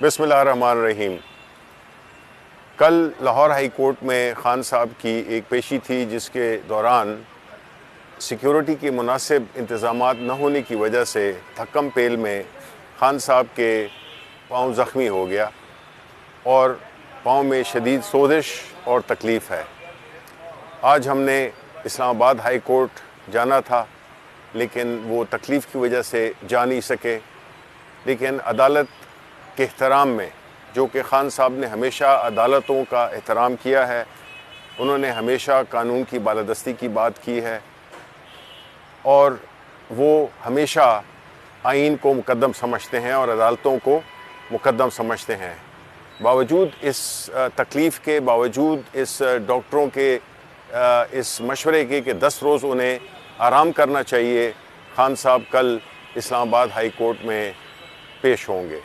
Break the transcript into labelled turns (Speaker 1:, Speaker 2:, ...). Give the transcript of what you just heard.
Speaker 1: बिस्मिल्लाहिर्रहमानिर्रहीम। कल Lahore high court में ख़ान साहब की एक पेशी थी जिसके दौरान सिक्योरिटी के मुनासिब इंतज़ामात न होने की वजह से थक्कम पेल में ख़ान साहब के पाँव ज़ख्मी हो गया और पाँव में शदीद सोजिश और तकलीफ़ है। आज हमने इस्लामाबाद हाई कोर्ट जाना था लेकिन वो तकलीफ़ की वजह से जा नहीं सके, लेकिन अदालत के एहतराम में, जो कि ख़ान साहब ने हमेशा अदालतों का एहतराम किया है, उन्होंने हमेशा कानून की बालादस्ती की बात की है और वो हमेशा आइन को मुकद्दम समझते हैं और अदालतों को मुकद्दम समझते हैं। बावजूद इस तकलीफ़ के, बावजूद इस डॉक्टरों के इस मशवरे के कि 10 रोज़ उन्हें आराम करना चाहिए, ख़ान साहब कल इस्लामाबाद हाई कोर्ट में पेश होंगे।